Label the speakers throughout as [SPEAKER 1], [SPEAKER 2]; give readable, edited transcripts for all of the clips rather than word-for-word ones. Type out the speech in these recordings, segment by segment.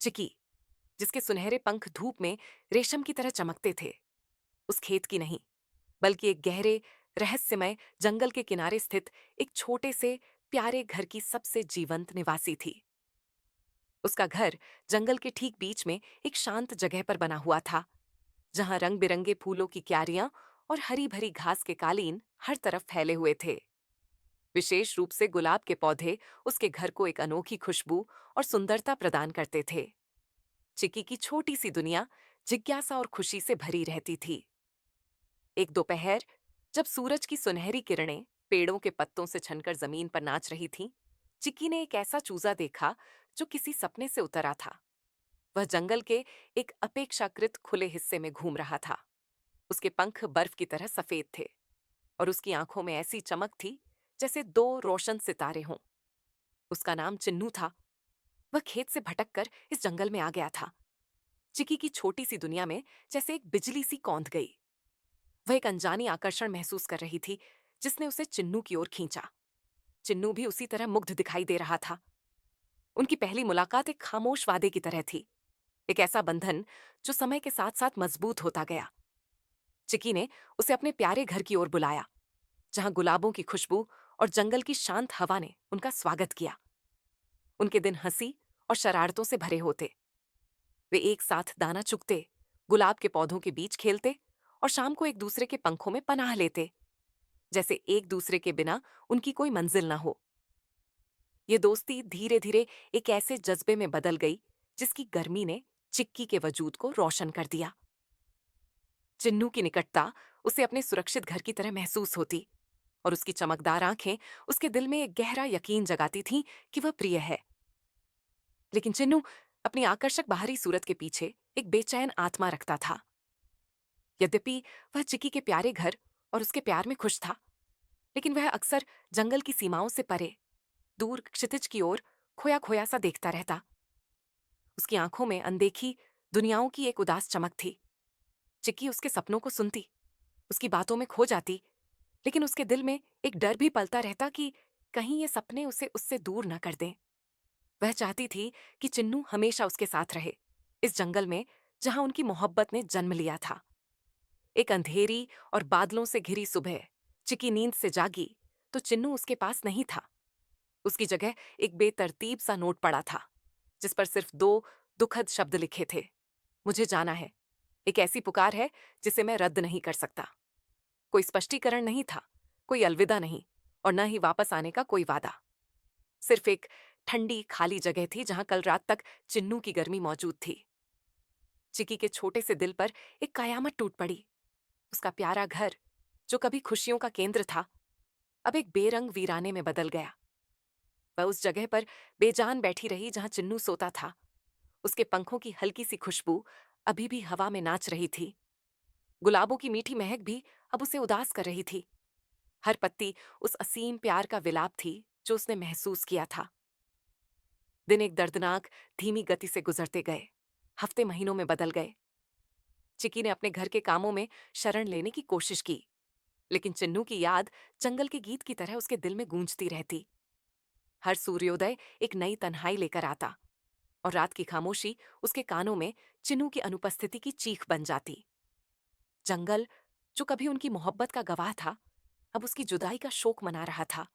[SPEAKER 1] चिकी, जिसके सुनहरे पंख धूप में रेशम की तरह चमकते थे, उस खेत की नहीं, बल्कि एक गहरे, रहस्यमय जंगल के किनारे स्थित एक छोटे से प्यारे घर की सबसे जीवंत निवासी थी। उसका घर जंगल के ठीक बीच में एक शांत जगह पर बना हुआ था, जहां रंग बिरंगे फूलों की क्यारियां और हरी भरी घास के कालीन हर तरफ फैले हुए थे। विशेष रूप से गुलाब के पौधे उसके घर को एक अनोखी खुशबू और सुंदरता प्रदान करते थे। चिकी की छोटी सी दुनिया जिज्ञासा और खुशी से भरी रहती थी। एक दोपहर, जब सूरज की सुनहरी किरणें पेड़ों के पत्तों से छनकर जमीन पर नाच रही थीं, चिक्की ने एक ऐसा चूजा देखा जो किसी सपने से उतरा था। वह जंगल के एक अपेक्षाकृत खुले हिस्से में घूम रहा था। उसके पंख बर्फ की तरह सफेद थे और उसकी आंखों में ऐसी चमक थी जैसे दो रोशन सितारे हों। उसका नाम चिन्नू था। वह खेत से भटककर इस जंगल में आ गया था। चिकी की छोटी सी दुनिया में जैसे एक बिजली सी कौंध गई। वह एक अनजानी आकर्षण महसूस कर रही थी, जिसने उसे चिन्नू की ओर खींचा। चिन्नू भी उसी तरह मुग्ध दिखाई दे रहा था। उनकी पहली मुलाकात एक खामोश वादे की तरह थी, एक ऐसा बंधन जो समय के साथ साथ मजबूत होता गया। चिकी ने उसे अपने प्यारे घर की ओर बुलाया, जहां गुलाबों की खुशबू और जंगल की शांत हवा ने उनका स्वागत किया। उनके दिन हंसी और शरारतों से भरे होते। वे एक साथ दाना चुगते, गुलाब के पौधों के बीच खेलते और शाम को एक दूसरे के पंखों में पनाह लेते, जैसे एक दूसरे के बिना उनकी कोई मंजिल न हो। ये दोस्ती धीरे धीरे एक ऐसे जज्बे में बदल गई जिसकी गर्मी ने चिक्की के वजूद को रोशन कर दिया। चिन्नू की निकटता उसे अपने सुरक्षित घर की तरह महसूस होती और उसकी चमकदार आंखें उसके दिल में एक गहरा यकीन जगाती थीं कि वह प्रिय है। लेकिन चिन्नू अपनी आकर्षक बाहरी सूरत के पीछे एक बेचैन आत्मा रखता था। यद्यपि वह चिकी के प्यारे घर और उसके प्यार में खुश था, लेकिन वह अक्सर जंगल की सीमाओं से परे, दूर क्षितिज की ओर खोया खोया सा देखता रहता। उसकी आंखों में अनदेखी दुनियाओं की एक उदास चमक थी। चिक्की उसके सपनों को सुनती, उसकी बातों में खो जाती, लेकिन उसके दिल में एक डर भी पलता रहता कि कहीं ये सपने उसे उससे दूर न कर दें। वह चाहती थी कि चिन्नू हमेशा उसके साथ रहे, इस जंगल में जहां उनकी मोहब्बत ने जन्म लिया था। एक अंधेरी और बादलों से घिरी सुबह चिकी नींद से जागी तो चिन्नू उसके पास नहीं था। उसकी जगह एक बेतरतीब सा नोट पड़ा था, जिस पर सिर्फ दो दुखद शब्द लिखे थे। मुझे जाना है। एक ऐसी पुकार है जिसे मैं रद्द नहीं कर सकता। कोई स्पष्टीकरण नहीं था, कोई अलविदा नहीं, और न ही वापस आने का कोई वादा। सिर्फ एक ठंडी खाली जगह थी जहां कल रात तक चिन्नू की गर्मी मौजूद थी। चिकी के छोटे से दिल पर एक कयामत टूट पड़ी। उसका प्यारा घर, जो कभी खुशियों का केंद्र था, अब एक बेरंग वीराने में बदल गया। वह उस जगह पर बेजान बैठी रही जहां चिन्नू सोता था। उसके पंखों की हल्की सी खुशबू अभी भी हवा में नाच रही थी। गुलाबों की मीठी महक भी अब उसे उदास कर रही थी। हर पत्ती उस असीम प्यार का विलाप थी जो उसने महसूस किया था। दिन एक दर्दनाक धीमी गति से गुजरते गए। हफ्ते महीनों में बदल गए। चिकी ने अपने घर के कामों में शरण लेने की कोशिश की, लेकिन चिन्नू की याद जंगल के गीत की तरह उसके दिल में गूंजती रहती। हर सूर्योदय एक नई तन्हाई लेकर आता और रात की खामोशी उसके कानों में चिन्नू की अनुपस्थिति की चीख बन जाती। जंगल, जो कभी उनकी मोहब्बत का गवाह था, अब उसकी जुदाई का शोक मना रहा था।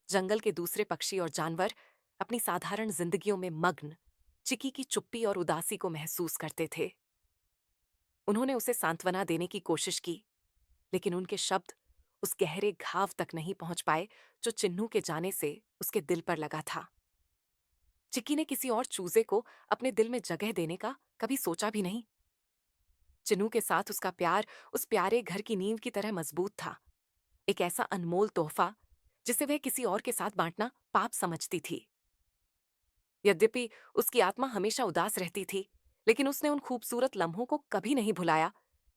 [SPEAKER 1] जंगल के दूसरे पक्षी और जानवर अपनी साधारण जिंदगियों में मग्न चिकी की चुप्पी और उदासी को महसूस करते थे। उन्होंने उसे सांत्वना देने की कोशिश की, लेकिन उनके शब्द उस गहरे घाव तक नहीं पहुंच पाए जो चिन्नू के जाने से उसके दिल पर लगा था। चिक्की ने किसी और चूजे को अपने दिल में जगह देने का कभी सोचा भी नहीं। चिन्नू के साथ उसका प्यार उस प्यारे घर की नींव की तरह मजबूत था, एक ऐसा अनमोल तोहफा जिसे वह किसी और के साथ बांटना पाप समझती थी। यद्यपि उसकी आत्मा हमेशा उदास रहती थी, लेकिन उसने उन खूबसूरत लम्हों को कभी नहीं भुलाया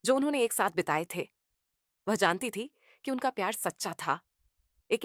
[SPEAKER 1] जो उन्होंने एक साथ बिताए थे। वह जानती थी कि उनका प्यार सच्चा था, एक